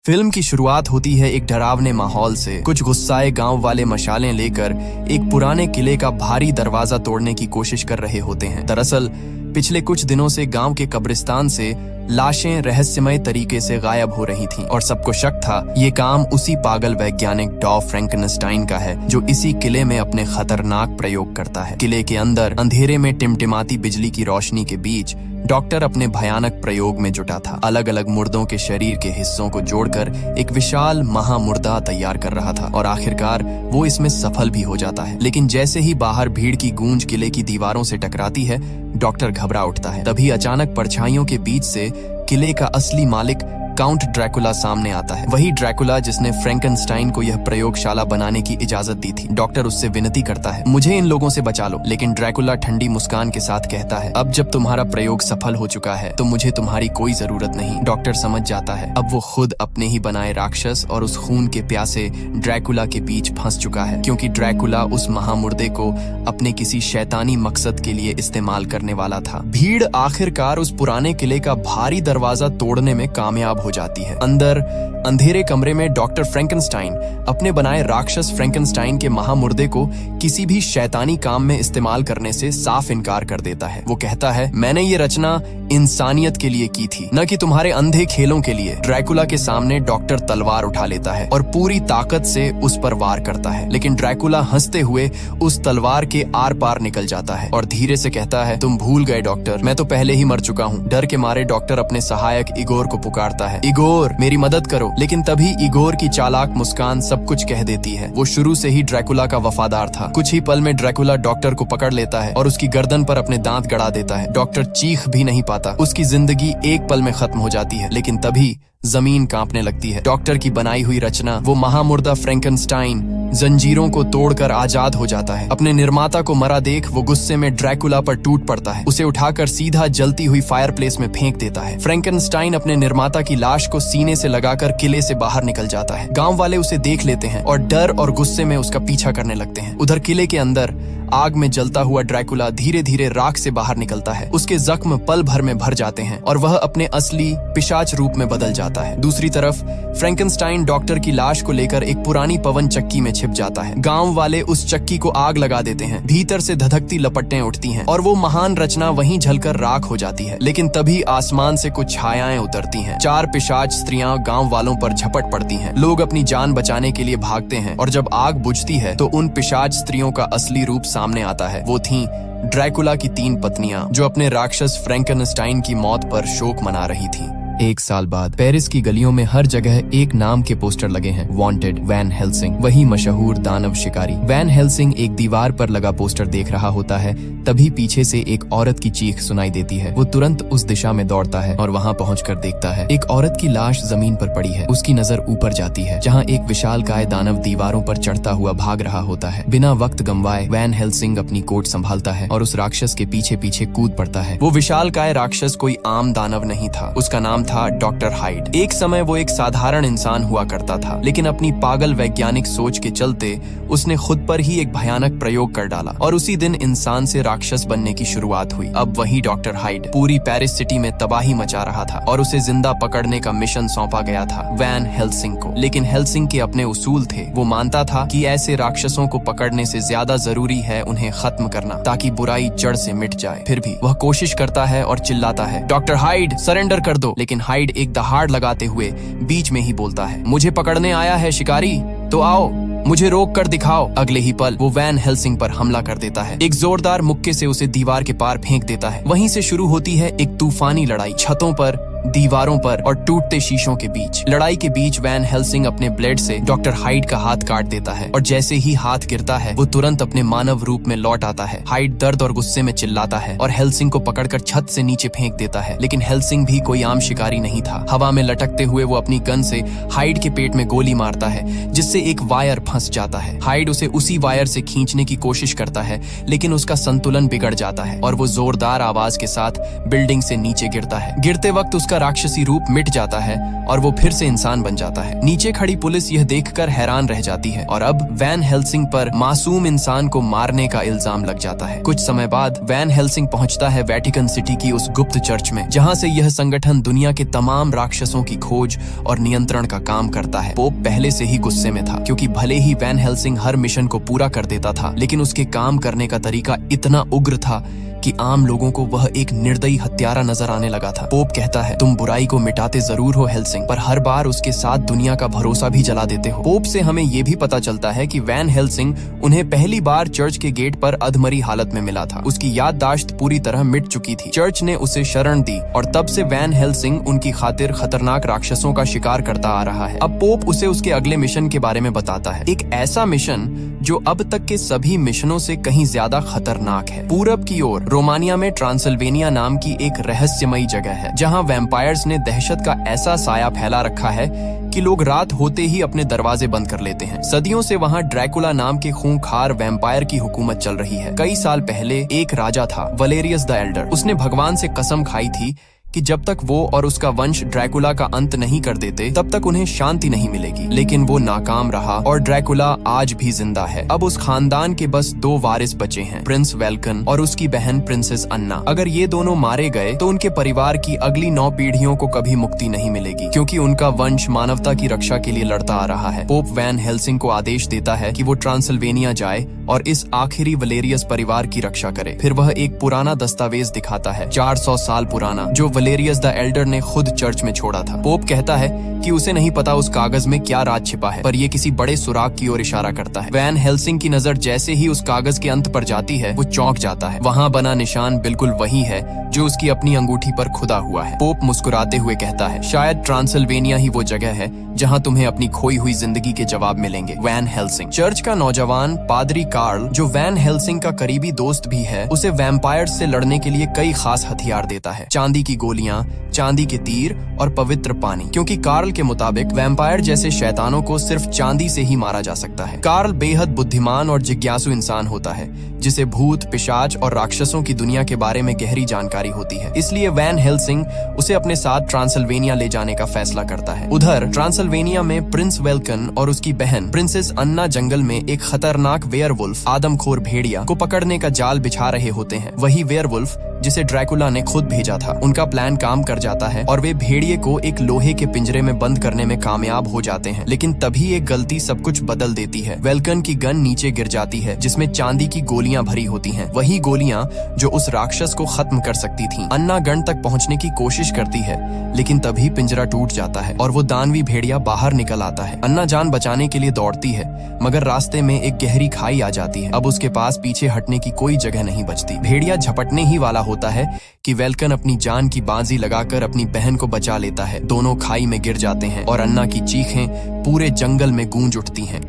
Film की शुरुआत होती है एक डरावने माहौल से। कुछ गुस्साए गांव वाले मशालें लेकर एक पुराने किले का भारी दरवाजा तोड़ने की कोशिश कर रहे होते हैं। दरअसल पिछले कुछ दिनों से गांव के कब्रिस्तान से लाशें रहस्यमय तरीके से गायब हो रही थीं और सबको शक था ये काम उसी पागल वैज्ञानिक डॉ फ्रैंकनस्टाइन का है जो इसी किले में अपने खतरनाक प्रयोग करता है। किले के अंदर अंधेरे में टिमटिमाती बिजली की रोशनी के बीच डॉक्टर अपने भयानक प्रयोग में जुटा था। अलग अलग मुर्दों के शरीर के हिस्सों को जोड़कर एक विशाल महामुर्दा तैयार कर रहा था और आखिरकार वो इसमें सफल भी हो जाता है। लेकिन जैसे ही बाहर भीड़ की गूंज किले की दीवारों से टकराती है, डॉक्टर घबरा उठता है। तभी अचानक परछाइयों के बीच से किले का असली मालिक काउंट ड्रैकुला सामने आता है। वही ड्रैकुला जिसने फ्रैंकनस्टाइन को यह प्रयोगशाला बनाने की इजाजत दी थी। डॉक्टर उससे विनती करता है, मुझे इन लोगों से बचा लो। लेकिन ड्रैकुला ठंडी मुस्कान के साथ कहता है, अब जब तुम्हारा प्रयोग सफल हो चुका है तो मुझे तुम्हारी कोई जरूरत नहीं। डॉक्टर समझ जाता है अब वो खुद अपने ही बनाए राक्षस और उस खून के प्यासे ड्रैकुला के बीच फंस चुका है, क्योंकि ड्रैकुला उस महामुर्दे को अपने किसी शैतानी मकसद के लिए इस्तेमाल करने वाला था। भीड़ आखिरकार उस पुराने किले का भारी दरवाजा तोड़ने में कामयाब हो जाती है। अंदर अंधेरे कमरे में डॉक्टर फ्रैंकनस्टाइन अपने बनाए राक्षस फ्रैंकनस्टाइन के महामुर्दे को किसी भी शैतानी काम में इस्तेमाल करने से साफ इनकार कर देता है। वो कहता है, मैंने ये रचना इंसानियत के लिए की थी, न कि तुम्हारे अंधे खेलों के लिए। ड्रैकुला के सामने डॉक्टर तलवार उठा लेता है और पूरी ताकत से उस पर वार करता है, लेकिन ड्रैकुला हंसते हुए उस तलवार के आर पार निकल जाता है और धीरे से कहता है, तुम भूल गए डॉक्टर, मैं तो पहले ही मर चुका हूँ। डर के मारे डॉक्टर अपने सहायक इगोर को पुकारता है, इगोर मेरी मदद करो। लेकिन तभी इगोर की चालाक मुस्कान सब कुछ कह देती है। वो शुरू से ही ड्रैकुला का वफादार था। कुछ ही पल में ड्रैकुला डॉक्टर को पकड़ लेता है और उसकी गर्दन पर अपने दांत गड़ा देता है। डॉक्टर चीख भी नहीं पाता। उसकी जिंदगी एक पल में खत्म हो जाती है। लेकिन तभी जमीन कांपने लगती है। डॉक्टर की बनाई हुई रचना, वो महामुर्दा फ्रैंकनस्टाइन, जंजीरों को तोड़कर आजाद हो जाता है। अपने निर्माता को मरा देख वो गुस्से में ड्रैकुला पर टूट पड़ता है। उसे उठाकर सीधा जलती हुई फायरप्लेस में फेंक देता है। फ्रैंकनस्टाइन अपने निर्माता की लाश को सीने से लगाकर किले से बाहर निकल जाता है। गांव वाले उसे देख लेते हैं और डर और गुस्से में उसका पीछा करने लगते हैं। उधर किले के अंदर आग में जलता हुआ ड्रैकुला धीरे धीरे राख से बाहर निकलता है। उसके जख्म पल भर में भर जाते हैं और वह अपने असली पिशाच रूप में बदल जाता है। दूसरी तरफ फ्रैंकनस्टाइन डॉक्टर की लाश को लेकर एक पुरानी पवन चक्की में छिप जाता है। गांव वाले उस चक्की को आग लगा देते हैं। भीतर से धधकती लपटें उठती हैं और वो महान रचना वहीं जलकर राख हो जाती है। लेकिन तभी आसमान से कुछ छायाएं उतरती हैं। 4 पिशाच स्त्रियां गांव वालों पर झपट पड़ती हैं। लोग अपनी जान बचाने के लिए भागते हैं और जब आग बुझती है तो उन पिशाच स्त्रियों का असली रूप सामने आता है। वो थीं ड्रैकुला की 3 पत्नियां जो अपने राक्षस फ्रैंकनस्टाइन की मौत पर शोक मना रही थीं। 1 साल बाद पेरिस की गलियों में हर जगह एक नाम के पोस्टर लगे हैं, वांटेड वैन हेल्सिंग, वही मशहूर दानव शिकारी। वैन हेल्सिंग एक दीवार पर लगा पोस्टर देख रहा होता है। तभी पीछे से एक औरत की चीख सुनाई देती है। वो तुरंत उस दिशा में दौड़ता है और वहाँ पहुंचकर देखता है एक औरत की लाश जमीन पर पड़ी है। उसकी नजर ऊपर जाती है जहाँ एक विशालकाय दानव दीवारों पर चढ़ता हुआ भाग रहा होता है। बिना वक्त गंवाए वैन हेल्सिंग अपनी कोट संभालता है और उस राक्षस के पीछे पीछे कूद पड़ता है। वो विशालकाय राक्षस कोई आम दानव नहीं था। उसका नाम था डॉक्टर हाइड। एक समय वो एक साधारण इंसान हुआ करता था, लेकिन अपनी पागल वैज्ञानिक सोच के चलते उसने खुद पर ही एक भयानक प्रयोग कर डाला और उसी दिन इंसान से राक्षस बनने की शुरुआत हुई। अब वही डॉक्टर हाइड पूरी पेरिस सिटी में तबाही मचा रहा था और उसे जिंदा पकड़ने का मिशन सौंपा गया था वैन हेल्सिंग को। लेकिन हेल्सिंग के अपने उसूल थे। वो मानता था कि ऐसे राक्षसों को पकड़ने से ज्यादा जरूरी है उन्हें खत्म करना, ताकि बुराई जड़ से मिट जाए। फिर भी वह कोशिश करता है और चिल्लाता है, डॉक्टर हाइड सरेंडर कर दो। लेकिन हाइड एक दहाड़ लगाते हुए बीच में ही बोलता है, मुझे पकड़ने आया है शिकारी तो आओ, मुझे रोक कर दिखाओ। अगले ही पल वो वैन हेल्सिंग पर हमला कर देता है। एक जोरदार मुक्के से उसे दीवार के पार फेंक देता है। वहीं से शुरू होती है एक तूफानी लड़ाई, छतों पर, दीवारों पर और टूटते शीशों के बीच। लड़ाई के बीच वैन हेल्सिंग अपने ब्लेड से डॉक्टर हाइड का हाथ काट देता है और जैसे ही हाथ गिरता है वो तुरंत अपने मानव रूप में लौट आता है। हाइड दर्द और गुस्से में चिल्लाता है और हेल्सिंग को पकड़कर छत से नीचे फेंक देता है। लेकिन हेल्सिंग भी कोई आम शिकारी नहीं था। हवा में लटकते हुए वो अपनी गन से हाइड के पेट में गोली मारता है, जिससे एक वायर फंस जाता है। हाइड उसे उसी वायर से खींचने की कोशिश करता है, लेकिन उसका संतुलन बिगड़ जाता है और वो जोरदार आवाज के साथ बिल्डिंग से नीचे गिरता है। गिरते वक्त उसका राक्षसी रूप मिट जाता है और वो फिर से इंसान बन जाता है। नीचे खड़ी पुलिस यह देखकर हैरान रह जाती है और अब वैन हेल्सिंग पर मासूम इंसान को मारने का इल्जाम लग जाता है। कुछ समय बाद वैन हेल्सिंग पहुंचता है वेटिकन सिटी की उस गुप्त चर्च में, जहां से यह संगठन दुनिया के तमाम राक्षसों की खोज और नियंत्रण का काम करता है। पोप पहले से ही गुस्से में था, क्योंकि भले ही वैन हेल्सिंग हर मिशन को पूरा कर देता था, लेकिन उसके काम करने का तरीका इतना उग्र था कि आम लोगों को वह एक निर्दयी हत्यारा नजर आने लगा था। पोप कहता है, तुम बुराई को मिटाते जरूर हो हेल्सिंग, पर हर बार उसके साथ दुनिया का भरोसा भी जला देते हो। पोप से हमें ये भी पता चलता है कि वैन हेल्सिंग उन्हें पहली बार चर्च के गेट पर अधमरी हालत में मिला था। उसकी याददाश्त पूरी तरह मिट चुकी थी। चर्च ने उसे शरण दी और तब से वैन हेल्सिंग उनकी खातिर खतरनाक राक्षसों का शिकार करता आ रहा है। अब पोप उसे उसके अगले मिशन के बारे में बताता है, एक ऐसा मिशन जो अब तक के सभी मिशनों से कहीं ज्यादा खतरनाक है। पूरब की ओर रोमानिया में ट्रांसिल्वेनिया नाम की एक रहस्यमयी जगह है, जहां वैम्पायर्स ने दहशत का ऐसा साया फैला रखा है कि लोग रात होते ही अपने दरवाजे बंद कर लेते हैं। सदियों से वहां ड्रैकुला नाम के खूंखार वैम्पायर की हुकूमत चल रही है। कई साल पहले एक राजा था, वलेरियस द एल्डर। उसने भगवान से कसम खाई थी कि जब तक वो और उसका वंश ड्रैकुला का अंत नहीं कर देते, तब तक उन्हें शांति नहीं मिलेगी। लेकिन वो नाकाम रहा और ड्रैकुला आज भी जिंदा है। अब उस खानदान के बस 2 वारिस बचे हैं, प्रिंस वेल्कन और उसकी बहन प्रिंसेस अन्ना। अगर ये दोनों मारे गए तो उनके परिवार की अगली 9 पीढ़ियों को कभी मुक्ति नहीं मिलेगी, क्योंकि उनका वंश मानवता की रक्षा के लिए लड़ता आ रहा है। पोप वैन हेल्सिंग को आदेश देता है कि वो ट्रांसिल्वेनिया जाए और इस आखिरी वलेरियस परिवार की रक्षा करे। फिर वह एक पुराना दस्तावेज दिखाता है, 400 साल पुराना, जो वलेरियस द एल्डर ने खुद चर्च में छोड़ा था। पोप कहता है कि उसे नहीं पता उस कागज में क्या राज छिपा है, पर ये किसी बड़े सुराग की ओर इशारा करता है। वैन हेल्सिंग की नजर जैसे ही उस कागज के अंत पर जाती है, वो चौंक जाता है। वहाँ बना निशान बिल्कुल वही है जो उसकी अपनी अंगूठी पर खुदा हुआ है। पोप मुस्कुराते हुए कहता है, शायद ट्रांसिल्वेनिया ही वो जगह है जहाँ तुम्हें अपनी खोई हुई जिंदगी के जवाब मिलेंगे। Van Helsing. चर्च का नौजवान पादरी कार्ल, जो वैन हेल्सिंग का करीबी दोस्त भी है, उसे वैम्पायर्स से लड़ने के लिए कई खास हथियार देता है, चांदी की गोलियां, चांदी के तीर और पवित्र पानी, क्योंकि कार्ल के मुताबिक वैम्पायर जैसे शैतानों को सिर्फ चांदी से ही मारा जा सकता है। कार्ल बेहद बुद्धिमान और जिज्ञासु इंसान होता है, जिसे भूत, पिशाच और राक्षसों की दुनिया के बारे में गहरी जानकारी होती है। इसलिए वैन हेल्सिंग उसे अपने साथ ट्रांसिल्वेनिया ले जाने का फैसला करता है। उधर ट्रांसिल्वेनिया में प्रिंस वेल्कन और उसकी बहन प्रिंसेस अन्ना जंगल में एक खतरनाक वेयरवुल्फ, आदमखोर भेड़िया, को पकड़ने का जाल बिछा रहे होते हैं। वही वेयरवुल्फ जिसे ड्रैकुला ने खुद भेजा था। उनका प्लान काम कर जाता है और वे भेड़िए को एक लोहे के पिंजरे में बंद करने में कामयाब हो जाते हैं। लेकिन तभी एक गलती सब कुछ बदल देती है। वेल्कन की गन नीचे गिर जाती है, जिसमें चांदी की गोलियां भरी होती हैं, वही गोलियां जो उस राक्षस को खत्म कर सकती थीं। अन्ना गन तक पहुंचने की कोशिश करती है, लेकिन तभी पिंजरा टूट जाता है और वो दानवी भेड़िया बाहर निकल आता है। अन्ना जान बचाने के लिए दौड़ती है, मगर रास्ते में एक गहरी खाई आ जाती है। अब उसके पास पीछे हटने की कोई जगह नहीं बचती। भेड़िया झपटने ही वाला होता है कि वेल्कन अपनी जान की बाजी लगाकर अपनी बहन को बचा लेता है। दोनों खाई में गिर जाते हैं और अन्ना की चीखें पूरे जंगल में गूंज उठती हैं।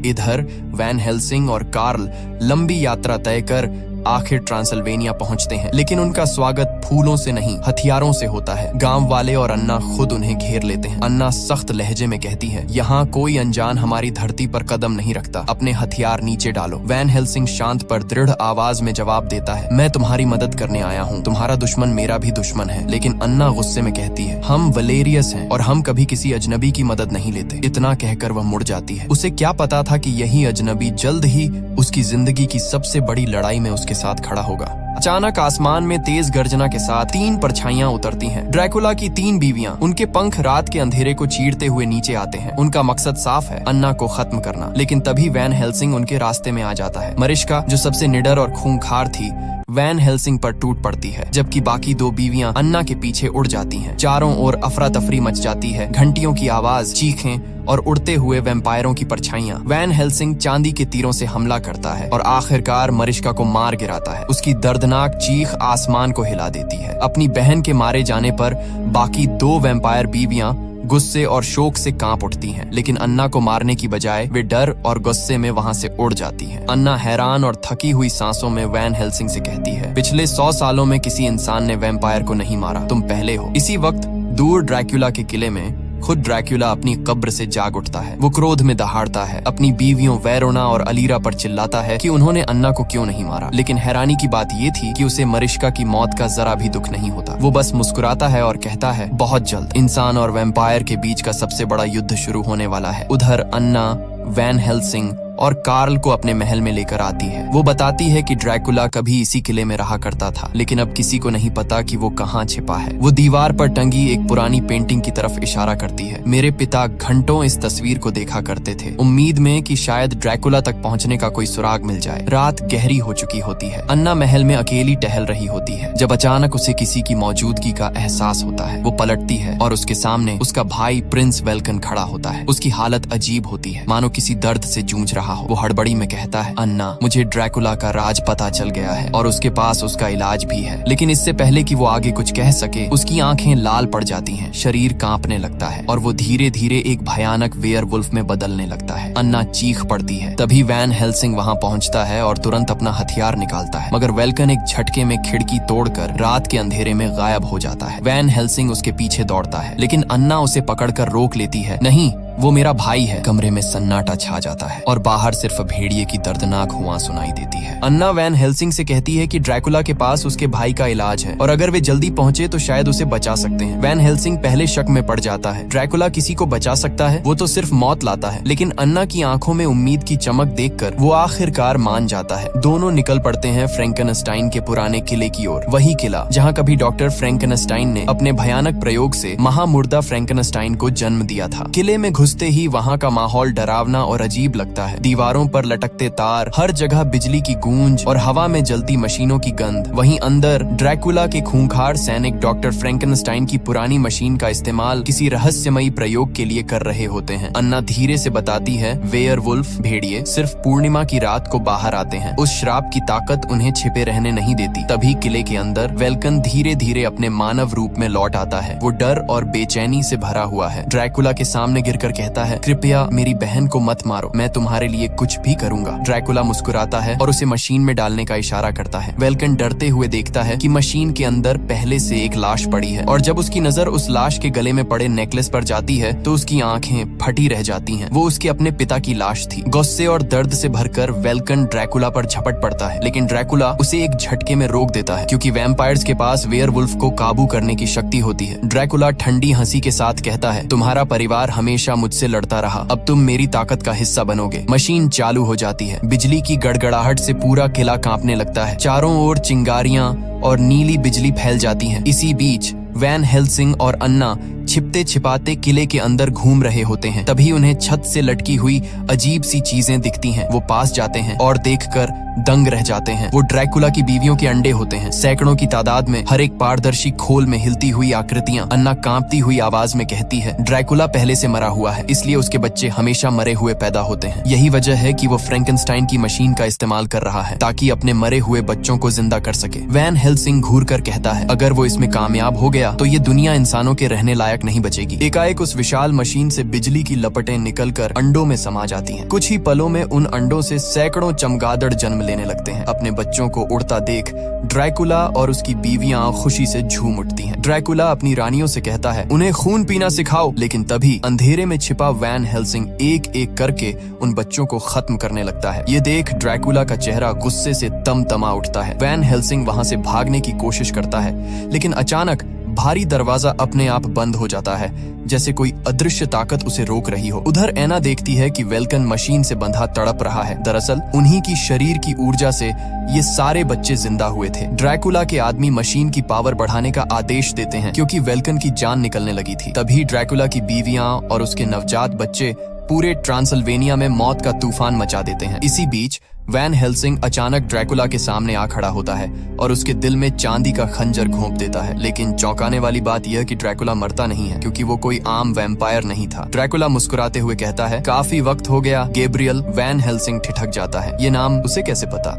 इधर वैन हेल्सिंग और कार्ल लंबी यात्रा तय कर आखिर ट्रांसिल्वेनिया पहुंचते हैं, लेकिन उनका स्वागत फूलों से नहीं, हथियारों से होता है। गांव वाले और अन्ना खुद उन्हें घेर लेते हैं। अन्ना सख्त लहजे में कहती है, यहाँ कोई अनजान हमारी धरती पर कदम नहीं रखता, अपने हथियार नीचे डालो। वैन हेल्सिंग शांत पर दृढ़ आवाज में जवाब देता है, मैं तुम्हारी मदद करने आया हूँ, तुम्हारा दुश्मन मेरा भी दुश्मन है। लेकिन अन्ना गुस्से में कहती है, हम वलेरियस हैं और हम कभी किसी अजनबी की मदद नहीं लेते। इतना कहकर वह मुड़ जाती है। उसे क्या पता था कि यही अजनबी जल्द ही उसकी जिंदगी की सबसे बड़ी लड़ाई में उसके साथ खड़ा होगा। अचानक आसमान में तेज गर्जना के साथ 3 परछाइयां उतरती हैं। ड्रैकुला की 3 बीवियां, उनके पंख रात के अंधेरे को चीरते हुए नीचे आते हैं। उनका मकसद साफ है, अन्ना को खत्म करना। लेकिन तभी वैन हेल्सिंग उनके रास्ते में आ जाता है। मरिश्का, जो सबसे निडर और खूंखार थी, वैन हेल्सिंग पर टूट पड़ती है, जबकि बाकी 2 बीवियां अन्ना के पीछे उड़ जाती हैं। चारों ओर अफरा तफरी मच जाती है, घंटियों की आवाज, चीखें और उड़ते हुए वैम्पायरों की परछाइयां। वैन हेल्सिंग चांदी के तीरों से हमला करता है और आखिरकार मरिश्का को मार गिराता है। उसकी दर्दनाक चीख आसमान को हिला देती है। अपनी बहन के मारे जाने पर बाकी 2 वैम्पायर बीवियां गुस्से और शोक से कांप उठती हैं, लेकिन अन्ना को मारने की बजाय वे डर और गुस्से में वहां से उड़ जाती हैं। अन्ना हैरान और थकी हुई सांसों में वैन हेल्सिंग से कहती है, पिछले 100 सालों में किसी इंसान ने वैम्पायर को नहीं मारा, तुम पहले हो। इसी वक्त दूर ड्रैकुला के किले में खुद ड्रैकुला अपनी कब्र से जाग उठता है। वो क्रोध में दहाड़ता है, अपनी बीवियों वेरोना और अलीरा पर चिल्लाता है कि उन्होंने अन्ना को क्यों नहीं मारा। लेकिन हैरानी की बात ये थी कि उसे मरिश्का की मौत का जरा भी दुख नहीं होता। वो बस मुस्कुराता है और कहता है, बहुत जल्द इंसान और वैम्पायर के बीच का सबसे बड़ा युद्ध शुरू होने वाला है। उधर अन्ना वैन हेल्सिंग और कार्ल को अपने महल में लेकर आती है। वो बताती है कि ड्रैकुला कभी इसी किले में रहा करता था, लेकिन अब किसी को नहीं पता कि वो कहाँ छिपा है। वो दीवार पर टंगी एक पुरानी पेंटिंग की तरफ इशारा करती है। मेरे पिता घंटों इस तस्वीर को देखा करते थे, उम्मीद में कि शायद ड्रैकुला तक पहुंचने का कोई सुराग मिल जाए। रात गहरी हो चुकी होती है। अन्ना महल में अकेली टहल रही होती है जब अचानक उसे किसी की मौजूदगी का एहसास होता है। वो पलटती है और उसके सामने उसका भाई प्रिंस वेल्कन खड़ा होता है। उसकी हालत अजीब होती है, मानो किसी दर्द से जूझ रहा हो। वो हड़बड़ी में कहता है, अन्ना, मुझे ड्रैकुला का राज पता चल गया है और उसके पास उसका इलाज भी है। लेकिन इससे पहले कि वो आगे कुछ कह सके, उसकी आंखें लाल पड़ जाती हैं, शरीर कांपने लगता है और वो धीरे धीरे एक भयानक वेयरवुल्फ में बदलने लगता है। अन्ना चीख पड़ती है। तभी वैन हेल्सिंग वहां पहुंचता है और तुरंत अपना हथियार निकालता है, मगर वेल्कन एक झटके में खिड़की तोड़कर रात के अंधेरे में गायब हो जाता है। वैन हेल्सिंग उसके पीछे दौड़ता है, लेकिन अन्ना उसे पकड़कर रोक लेती है। नहीं, वो मेरा भाई है। कमरे में सन्नाटा छा जाता है और बाहर सिर्फ भेड़िए की दर्दनाक हुआ सुनाई देती है। अन्ना वैन हेल्सिंग से कहती है कि ड्रैकुला के पास उसके भाई का इलाज है और अगर वे जल्दी पहुंचे तो शायद उसे बचा सकते हैं। वैन हेल्सिंग पहले शक में पड़ जाता है। ड्रैकुला किसी को बचा सकता है, वो तो सिर्फ मौत लाता है। लेकिन अन्ना की आंखों में उम्मीद की चमक देखकर वो आखिरकार मान जाता है। दोनों निकल पड़ते हैं फ्रैंकेनस्टाइन के पुराने किले की ओर। वही किला जहाँ कभी डॉक्टर फ्रैंकेनस्टाइन ने अपने भयानक प्रयोग से महामुर्दा फ्रैंकेनस्टाइन को जन्म दिया था। किले में घुसते ही वहाँ का माहौल डरावना और अजीब लगता है। दीवारों पर लटकते तार, हर जगह बिजली की गूंज और हवा में जलती मशीनों की गंध। वहीं अंदर ड्रैकुला के खूंखार सैनिक डॉक्टर फ्रैंकेनस्टाइन की पुरानी मशीन का इस्तेमाल किसी रहस्यमयी प्रयोग के लिए कर रहे होते हैं। अन्ना धीरे से बताती है, वेयरवुल्फ भेड़िए सिर्फ पूर्णिमा की रात को बाहर आते हैं। उस श्राप की ताकत उन्हें छिपे रहने नहीं देती। तभी किले के अंदर वेल्कन धीरे धीरे अपने मानव रूप में लौट आता है। वो डर और बेचैनी से भरा हुआ है। ड्रैकुला के सामने गिरकर कहता है, कृपया मेरी बहन को मत मारो, मैं तुम्हारे लिए कुछ भी करूंगा। ड्रैकुला मुस्कुराता है और उसे मशीन में डालने का इशारा करता है। वेल्कन डरते हुए देखता है कि मशीन के अंदर पहले से एक लाश पड़ी है और जब उसकी नजर उस लाश के गले में पड़े नेकलेस पर जाती है तो उसकी आंखें फटी रह जाती हैं। वो उसके अपने पिता की लाश थी। गुस्से और दर्द से भरकर वेल्कन ड्रैकुला पर झपट पड़ता है, लेकिन ड्रैकुला उसे एक झटके में रोक देता है क्योंकि वैम्पायर्स के पास वेयरवुल्फ को काबू करने की शक्ति होती है। ड्रैकुला ठंडी हंसी के साथ कहता है, तुम्हारा परिवार हमेशा मुझसे लड़ता रहा, अब तुम मेरी ताकत का हिस्सा बनोगे। मशीन चालू हो जाती है। बिजली की गड़गड़ाहट से पूरा किला कांपने लगता है। चारों ओर चिंगारियां और नीली बिजली फैल जाती हैं। इसी बीच वैन हेल्सिंग और अन्ना छिपते छिपाते किले के अंदर घूम रहे होते हैं। तभी उन्हें छत से लटकी हुई अजीब सी चीजें दिखती हैं। वो पास जाते हैं और देखकर दंग रह जाते हैं। वो ड्रैकुला की बीवियों के अंडे होते हैं, सैकड़ों की तादाद में, हर एक पारदर्शी खोल में हिलती हुई आकृतियां। अन्ना कांपती हुई आवाज में कहती है, ड्रैकुला पहले से मरा हुआ है, इसलिए उसके बच्चे हमेशा मरे हुए पैदा होते हैं। यही वजह है कि वो फ्रैंकेनस्टाइन की मशीन का इस्तेमाल कर रहा है ताकि अपने मरे हुए बच्चों को जिंदा कर सके। वैन हेल्सिंग घूर कर कहता है, अगर वो इसमें कामयाब हो गया तो ये दुनिया इंसानों के रहने लायक नहीं बचेगी। एकाएक उस विशाल मशीन से बिजली की लपटें निकलकर अंडों में समा जाती हैं। कुछ ही पलों में उन अंडों से सैकड़ों चमगादड़ जन्म लेने लगते हैं। अपने बच्चों को उड़ता देख ड्रैकुला और उसकी बीवियां खुशी से झूम उठती हैं। ड्रैकुला अपनी रानियों से कहता है, उन्हें खून पीना सिखाओ, लेकिन तभी अंधेरे में छिपा वैन हेल्सिंग एक एक करके उन बच्चों को खत्म करने लगता है। ये देख ड्रैकुला का चेहरा गुस्से से तमतमा उठता है। वैन हेल्सिंग वहां से भागने की कोशिश करता है, लेकिन अचानक भारी दरवाजा अपने आप बंद हो जाता है, जैसे कोई अदृश्य ताकत उसे रोक रही हो। उधर एना देखती है कि वेल्कन मशीन से बंधा तड़प रहा है। दरअसल उन्हीं की शरीर की ऊर्जा से ये सारे बच्चे जिंदा हुए थे। ड्रैकुला के आदमी मशीन की पावर बढ़ाने का आदेश देते हैं क्योंकि वेल्कन की जान निकलने लगी थी। तभी ड्रैकुला की बीवियां और उसके नवजात बच्चे पूरे ट्रांसल्वेनिया में मौत का तूफान मचा देते हैं। इसी बीच वैन हेल्सिंग अचानक ड्रैकुला के सामने आ खड़ा होता है और उसके दिल में चांदी का खंजर घोंप देता है। लेकिन चौंकाने वाली बात यह कि ड्रैकुला मरता नहीं है क्योंकि वो कोई आम वैम्पायर नहीं था। ड्रैकुला मुस्कुराते हुए कहता है, काफी वक्त हो गया गैब्रियल। वैन हेल्सिंग ठिठक जाता है, ये नाम उसे कैसे पता?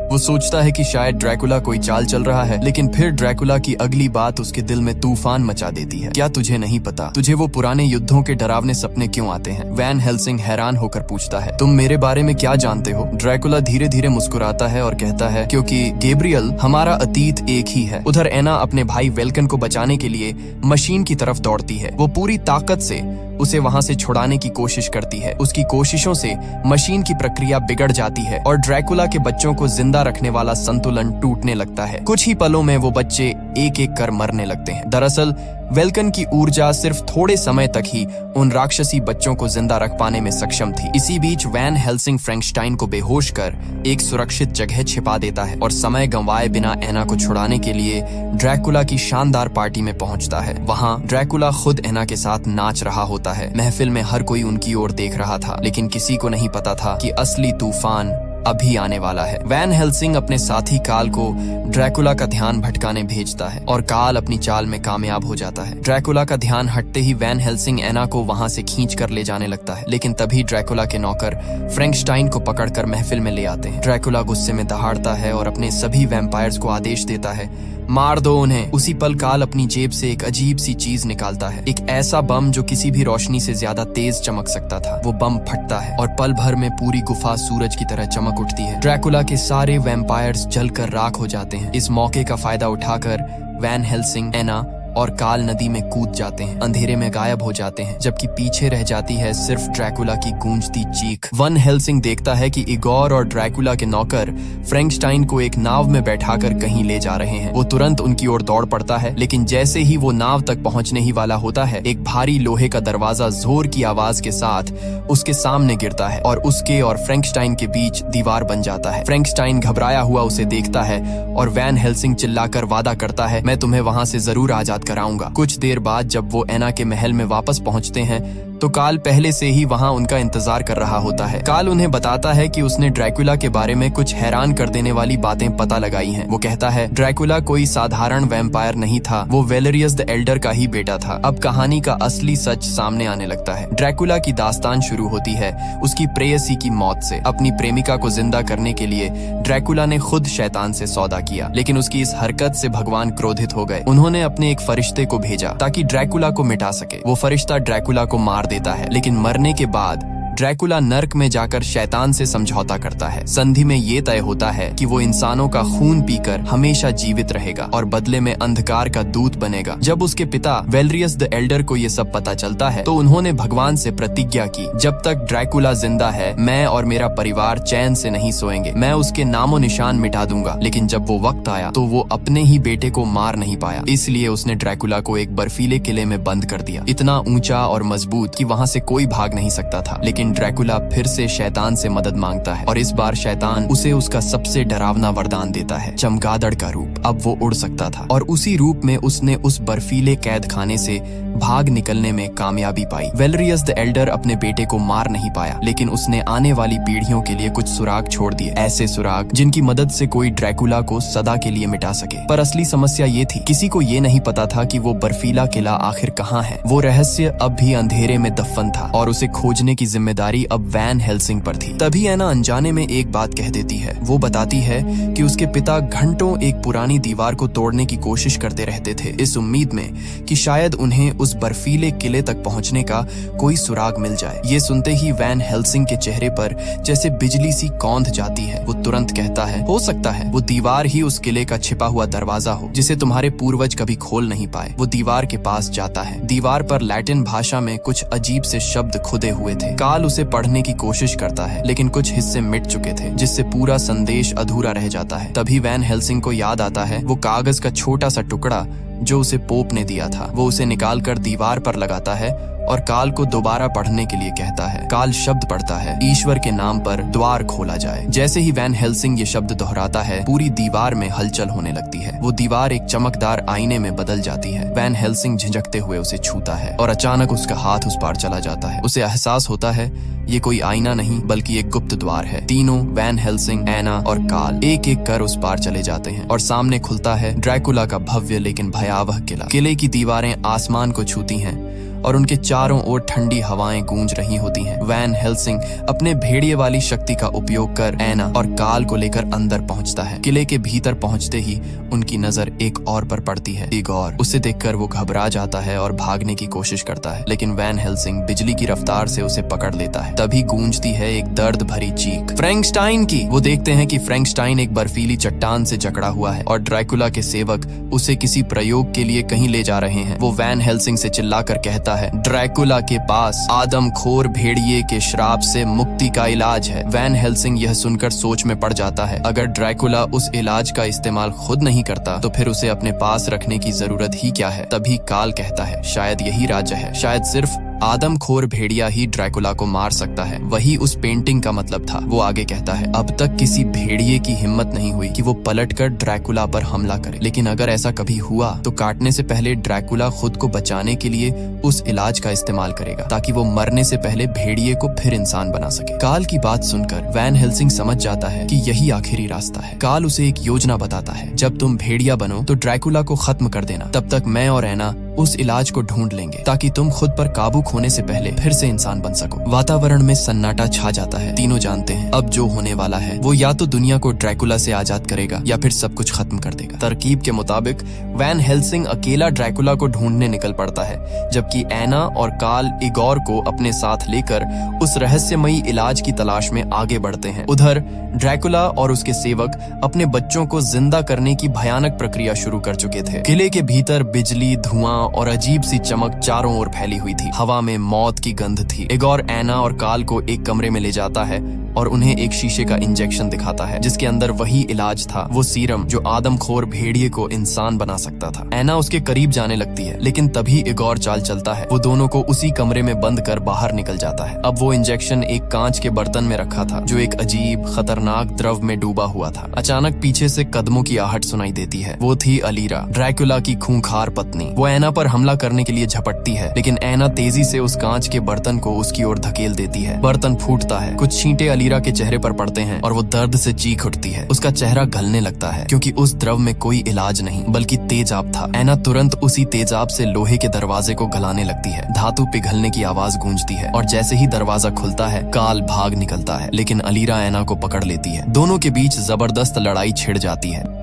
वो सोचता है कि शायद ड्रैकुला कोई चाल चल रहा है, लेकिन फिर ड्रैकुला की अगली बात उसके दिल में तूफान मचा देती है। क्या तुझे नहीं पता तुझे वो पुराने युद्धों के डरावने सपने क्यों आते हैं? वैन हेल्सिंग हैरान होकर पूछता है। तुम मेरे बारे में क्या जानते हो? ड्रैकुला धीरे धीरे मुस्कुराता है और कहता है, क्योंकि गैब्रियल, हमारा अतीत एक ही है। उधर एना अपने भाई वेल्कन को बचाने के लिए मशीन की तरफ दौड़ती है। वो पूरी ताकत से उसे वहां से छुड़ाने की कोशिश करती है। उसकी कोशिशों से मशीन की प्रक्रिया बिगड़ जाती है और ड्रैकुला के बच्चों को जिंदा रखने वाला संतुलन टूटने लगता है। कुछ ही पलों में वो बच्चे एक एक कर मरने लगते हैं। दरअसल वेल्कन की ऊर्जा सिर्फ थोड़े समय तक ही उन राक्षसी बच्चों को जिंदा रख पाने में सक्षम थी। इसी बीच वैन हेल्सिंग फ्रैंकस्टाइन को बेहोश कर एक सुरक्षित जगह छिपा देता है और समय गंवाए बिना एना को छुड़ाने के लिए ड्रैकुला की शानदार पार्टी में पहुंचता है। वहां ड्रैकुला खुद एना के साथ नाच रहा होता है। महफिल में हर कोई उनकी ओर देख रहा था, लेकिन किसी को नहीं पता था कि असली तूफान अभी आने वाला है। वैन हेल्सिंग अपने साथी काल को ड्रैकुला का ध्यान भटकाने भेजता है और काल अपनी चाल में कामयाब हो जाता है। ड्रैकुला का ध्यान हटते ही वैन हेल्सिंग एना को वहां से खींच कर ले जाने लगता है, लेकिन तभी ड्रैकुला के नौकर फ्रैंकस्टाइन को पकड़कर महफिल में ले आते हैं। ड्रैकुला गुस्से में दहाड़ता है और अपने सभी वैम्पायर्स को आदेश देता है, मार दो उन्हें। उसी पल काल अपनी जेब से एक अजीब सी चीज निकालता है, एक ऐसा बम जो किसी भी रोशनी से ज्यादा तेज चमक सकता था। वो बम फटता है और पल भर में पूरी गुफा सूरज की तरह चमक उठती है। ड्रैकुला के सारे वैम्पायर्स जलकर राख हो जाते हैं। इस मौके का फायदा उठाकर वैन हेल्सिंग, एना और काल नदी में कूद जाते हैं, अंधेरे में गायब हो जाते हैं, जबकि पीछे रह जाती है सिर्फ ड्रैकुला की गूंजती चीख। वन हेल्सिंग देखता है कि इगोर और ड्रैकुला के नौकर फ्रैंकस्टाइन को एक नाव में बैठाकर कहीं ले जा रहे हैं। वो तुरंत उनकी ओर दौड़ पड़ता है, लेकिन जैसे ही वो नाव तक पहुंचने ही वाला होता है, एक भारी लोहे का दरवाजा जोर की आवाज के साथ उसके सामने गिरता है और उसके और फ्रैंकस्टाइन के बीच दीवार बन जाता है। फ्रैंकस्टाइन घबराया हुआ उसे देखता है और वैन हेल्सिंग चिल्लाकर वादा करता है, मैं तुम्हें वहां से जरूर आजाद कराऊंगा। कुछ देर बाद जब वो एना के महल में वापस पहुंचते हैं तो काल पहले से ही वहां उनका इंतजार कर रहा होता है। काल उन्हें बताता है कि उसने ड्रैकुला के बारे में कुछ हैरान कर देने वाली बातें पता लगाई हैं। वो कहता है, ड्रैकुला कोई साधारण वैम्पायर नहीं था, वो वेलेरियस द एल्डर का ही बेटा था। अब कहानी का असली सच सामने आने लगता है। ड्रैकुला की दास्तान शुरू होती है उसकी प्रेयसी की मौत से। अपनी प्रेमिका को जिंदा करने के लिए ड्रैकुला ने खुद शैतान से सौदा किया, लेकिन उसकी इस हरकत से भगवान क्रोधित हो गए। उन्होंने अपने एक फरिश्ते को भेजा ताकि ड्रैकुला को मिटा सके। वो फरिश्ता ड्रैकुला को मार देता है, लेकिन मरने के बाद ड्रैकुला नर्क में जाकर शैतान से समझौता करता है। संधि में ये तय होता है कि वो इंसानों का खून पीकर हमेशा जीवित रहेगा और बदले में अंधकार का दूत बनेगा। जब उसके पिता वेलेरियस द एल्डर को ये सब पता चलता है तो उन्होंने भगवान से प्रतिज्ञा की, जब तक ड्रैकुला जिंदा है मैं और मेरा परिवार चैन से नहीं सोएंगे। मैं उसके नामो निशान मिटा दूंगा। लेकिन जब वो वक्त आया तो वो अपने ही बेटे को मार नहीं पाया, इसलिए उसने ड्रैकुला को एक बर्फीले किले में बंद कर दिया, इतना ऊंचा और मजबूत कि वहां से कोई भाग नहीं सकता था। लेकिन ड्रैकुला फिर से शैतान से मदद मांगता है और इस बार शैतान उसे उसका सबसे डरावना वरदान देता है, चमगादड़ का रूप। अब वो उड़ सकता था और उसी रूप में उसने उस बर्फीले कैद खाने से भाग निकलने में कामयाबी पाई। वेलेरियस द एल्डर अपने बेटे को मार नहीं पाया, लेकिन उसने आने वाली पीढ़ियों के लिए कुछ सुराग छोड़ दिए, ऐसे सुराग जिनकी मदद से कोई ड्रैकुला को सदा के लिए मिटा सके। पर असली समस्या ये थी, किसी को ये नहीं पता था कि वो बर्फीला किला आखिर कहाँ है। वो रहस्य अब भी अंधेरे में दफन था और उसे खोजने की जिम्मेदारी अब वैन हेल्सिंग पर थी। तभी एना अनजाने में एक बात कह देती है। वो बताती है कि उसके पिता घंटों एक पुरानी दीवार को तोड़ने की कोशिश करते रहते थे, इस उम्मीद में कि शायद उन्हें उस बर्फीले किले तक पहुंचने का कोई सुराग मिल जाए। ये सुनते ही वैन हेल्सिंग के चेहरे पर जैसे बिजली सी कौंध जाती है। वो तुरंत कहता है, हो सकता है वो दीवार ही उस किले का छिपा हुआ दरवाजा हो जिसे तुम्हारे पूर्वज कभी खोल नहीं पाए। वो दीवार के पास जाता है। दीवार पर लैटिन भाषा में कुछ अजीब से शब्द खुदे हुए थे। काल उसे पढ़ने की कोशिश करता है, लेकिन कुछ हिस्से मिट चुके थे, जिससे पूरा संदेश अधूरा रह जाता है। तभी वैन हेल्सिंग को याद आता है वो कागज का छोटा सा टुकड़ा जो उसे पोप ने दिया था। वो उसे निकालकर दीवार पर लगाता है और काल को दोबारा पढ़ने के लिए कहता है। काल शब्द पढ़ता है, ईश्वर के नाम पर द्वार खोला जाए। जैसे ही वैन हेल्सिंग ये शब्द दोहराता है, पूरी दीवार में हलचल होने लगती है। वो दीवार एक चमकदार आईने में बदल जाती है। वैन हेल्सिंग झिझकते हुए उसे छूता है और अचानक उसका हाथ उस पार चला जाता है। उसे एहसास होता है ये कोई आईना नहीं बल्कि एक गुप्त द्वार है। तीनों, वैन हेल्सिंग, एना और काल, एक एक कर उस पार चले जाते हैं और सामने खुलता है ड्रैकुला का भव्य लेकिन भयावह किला। किले की दीवारें आसमान को छूती हैं और उनके चारों ओर ठंडी हवाएं गूंज रही होती हैं। वैन हेल्सिंग अपने भेड़िए वाली शक्ति का उपयोग कर एना और काल को लेकर अंदर पहुंचता है। किले के भीतर पहुंचते ही उनकी नजर एक और पर पड़ती है, इगोर। उसे देखकर वो घबरा जाता है और भागने की कोशिश करता है, लेकिन वैन हेल्सिंग बिजली की रफ्तार से उसे पकड़ लेता है। तभी गूंजती है एक दर्द भरी चीख, फ्रैंकस्टाइन की। वो देखते हैं कि फ्रैंकस्टाइन एक बर्फीली चट्टान से जकड़ा हुआ है और ड्रैकुला के सेवक उसे किसी प्रयोग के लिए कहीं ले जा रहे हैं। वो वैन हेल्सिंग से चिल्लाकर कहता है, ड्रैकुला के पास आदमखोर भेड़िए के श्राप से मुक्ति का इलाज है। वैन हेल्सिंग यह सुनकर सोच में पड़ जाता है, अगर ड्रैकुला उस इलाज का इस्तेमाल खुद नहीं करता तो फिर उसे अपने पास रखने की जरूरत ही क्या है। तभी काल कहता है, शायद यही राज्य है, शायद सिर्फ आदमखोर भेड़िया ही ड्रैकुला को मार सकता है। वही उस पेंटिंग का मतलब था। वो आगे कहता है, अब तक किसी भेड़िए की हिम्मत नहीं हुई कि वो पलटकर ड्रैकुला पर हमला करे, लेकिन अगर ऐसा कभी हुआ तो काटने से पहले ड्रैकुला खुद को बचाने के लिए उस इलाज का इस्तेमाल करेगा, ताकि वो मरने से पहले भेड़िए को फिर इंसान बना सके। काल की बात सुनकर वैन हेल्सिंग समझ जाता है कि यही आखिरी रास्ता है। काल उसे एक योजना बताता है, जब तुम भेड़िया बनो तो ड्रैकुला को खत्म कर देना, तब तक मैं और एना उस इलाज को ढूंढ लेंगे, ताकि तुम खुद पर काबू खोने से पहले फिर से इंसान बन सको। वातावरण में सन्नाटा छा जाता है। तीनों जानते हैं अब जो होने वाला है वो या तो दुनिया को ड्रैकुला से आजाद करेगा या फिर सब कुछ खत्म कर देगा। तरकीब के मुताबिक वैन हेल्सिंग अकेला ड्रैकुला को ढूंढने निकल पड़ता है, जबकि एना और काल इगोर को अपने साथ लेकर उस रहस्यमयी इलाज की तलाश में आगे बढ़ते हैं। उधर ड्रैकुला और उसके सेवक अपने बच्चों को जिंदा करने की भयानक प्रक्रिया शुरू कर चुके थे। किले के भीतर बिजली, धुआं और अजीब सी चमक चारों ओर फैली हुई थी। हवा में मौत की गंध थी। इगोर एना और काल को एक कमरे में ले जाता है और उन्हें एक शीशे का इंजेक्शन दिखाता है, जिसके अंदर वही इलाज था, वो सीरम जो आदमखोर भेड़िए को इंसान बना सकता था। एना उसके करीब जाने लगती है, लेकिन तभी इगोर चाल चलता है। वो दोनों को उसी कमरे में बंद कर बाहर निकल जाता है। अब वो इंजेक्शन एक कांच के बर्तन में रखा था, जो एक अजीब खतरनाक द्रव में डूबा हुआ था। अचानक पीछे से कदमों की आहट सुनाई देती है। वो थी अलीरा, ड्रैकुला की खूंखार पत्नी। वो एना पर हमला करने के लिए झपटती है, लेकिन एना तेजी से उस कांच के बर्तन को उसकी ओर धकेल देती है। बर्तन फूटता है, कुछ छींटे अलीरा के चेहरे पर पड़ते हैं और वो दर्द से चीख उठती है। उसका चेहरा गलने लगता है, क्योंकि उस द्रव में कोई इलाज नहीं बल्कि तेजाब था। एना तुरंत उसी तेजाब से लोहे के दरवाजे को गलाने लगती है। धातु पिघलने की आवाज गूंजती है और जैसे ही दरवाजा खुलता है, काल भाग निकलता है, लेकिन अलीरा एना को पकड़ लेती है। दोनों के बीच जबरदस्त लड़ाई छिड़ जाती है।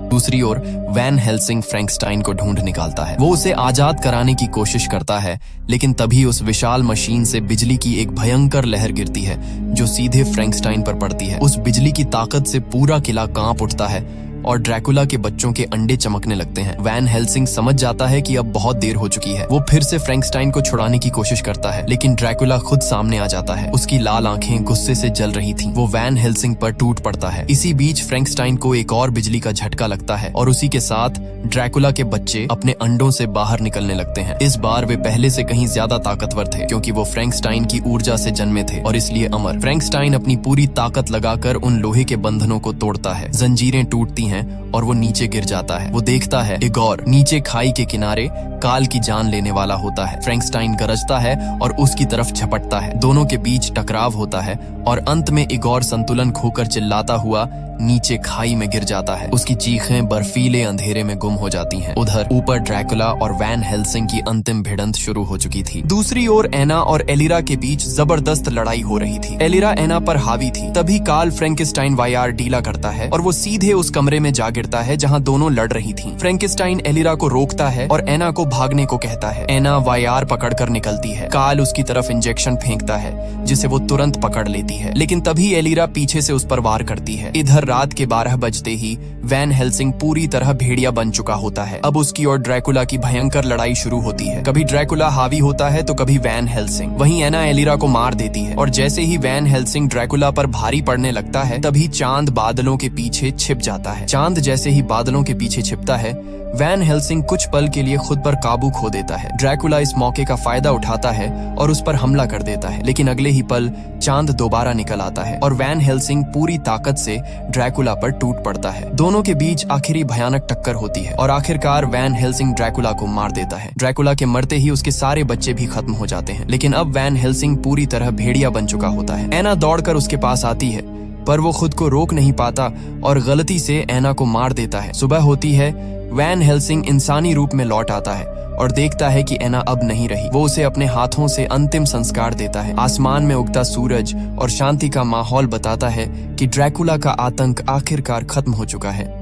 दूसरी ओर वैन हेल्सिंग फ्रैंकस्टाइन को ढूंढ निकालता है। वो उसे आजाद कराने की कोशिश करता है, लेकिन तभी उस विशाल मशीन से बिजली की एक भयंकर लहर गिरती है, जो सीधे फ्रैंकस्टाइन पर पड़ती है। उस बिजली की ताकत से पूरा किला कांप उठता है और ड्रैकुला के बच्चों के अंडे चमकने लगते हैं। वैन हेल्सिंग समझ जाता है कि अब बहुत देर हो चुकी है। वो फिर से फ्रैंकस्टाइन को छुड़ाने की कोशिश करता है, लेकिन ड्रैकुला खुद सामने आ जाता है। उसकी लाल आंखें गुस्से से जल रही थीं। वो वैन हेल्सिंग पर टूट पड़ता है। इसी बीच फ्रैंकस्टाइन को एक और बिजली का झटका लगता है और उसी के साथ ड्रैकुला के बच्चे अपने अंडों से बाहर निकलने लगते हैं। इस बार वे पहले से कहीं ज्यादा ताकतवर थे, क्योंकि वो फ्रैंकस्टाइन की ऊर्जा से जन्मे थे और इसलिए अमर। फ्रैंकस्टाइन अपनी पूरी ताकत लगाकर उन लोहे के बंधनों को तोड़ता है। जंजीरें टूटती हैं और वो नीचे गिर जाता है। वो देखता है इगोर नीचे खाई के किनारे काल की जान लेने वाला होता है। फ्रैंकस्टाइन गरजता है और उसकी तरफ झपटता है। दोनों के बीच टकराव होता है और अंत में इगोर संतुलन खोकर चिल्लाता हुआ नीचे खाई में गिर जाता है। उसकी चीखें बर्फीले अंधेरे में गुम हो जाती हैं। उधर ऊपर ड्रैकुला और वैन हेल्सिंग की अंतिम भिड़ंत शुरू हो चुकी थी। दूसरी ओर एना और एलिरा के बीच जबरदस्त लड़ाई हो रही थी। एलिरा एना पर हावी थी। तभी काल फ्रैंकेस्टाइन वायर ढीला करता है और वो सीधे उस कमरे में जा गिरता है जहां दोनों लड़ रही थी। फ्रैंकेस्टाइन एलिरा को रोकता है और एना को भागने को कहता है। एना वायर पकड़कर निकलती है। काल उसकी तरफ इंजेक्शन फेंकता है, जिसे वो तुरंत पकड़ लेती है, लेकिन तभी एलिरा पीछे से उस पर वार करती है। इधर रात के 12 बजते ही वैन हेल्सिंग पूरी तरह भेड़िया बन चुका होता है। अब उसकी और ड्रैकुला की भयंकर लड़ाई शुरू होती है। कभी ड्रैकुला हावी होता है तो कभी वैन हेल्सिंग। वहीं एना एलिरा को मार देती है और जैसे ही वैन हेल्सिंग ड्रैकुला पर भारी पड़ने लगता है, तभी चांद बादलों के पीछे छिप जाता है। चांद जैसे ही बादलों के पीछे छिपता है, वैन हेल्सिंग कुछ पल के लिए खुद पर काबू खो देता है। ड्रैकुला इस मौके का फायदा उठाता है और उस पर हमला कर देता है, लेकिन अगले ही पल चांद दोबारा निकल आता है और वैन हेल्सिंग पूरी ताकत से ड्रैकुला पर टूट पड़ता है। दोनों के बीच आखिरी भयानक टक्कर होती है और आखिरकार वैन हेल्सिंग ड्रैकुला को मार देता है। ड्रैकुला के मरते ही उसके सारे बच्चे भी खत्म हो जाते हैं, लेकिन अब वैन हेल्सिंग पूरी तरह भेड़िया बन चुका होता है। एना दौड़कर उसके पास आती है, पर वो खुद को रोक नहीं पाता और गलती से एना को मार देता है। सुबह होती है, वैन हेल्सिंग इंसानी रूप में लौट आता है और देखता है कि एना अब नहीं रही। वो उसे अपने हाथों से अंतिम संस्कार देता है। आसमान में उगता सूरज और शांति का माहौल बताता है कि ड्रैकुला का आतंक आखिरकार खत्म हो चुका है।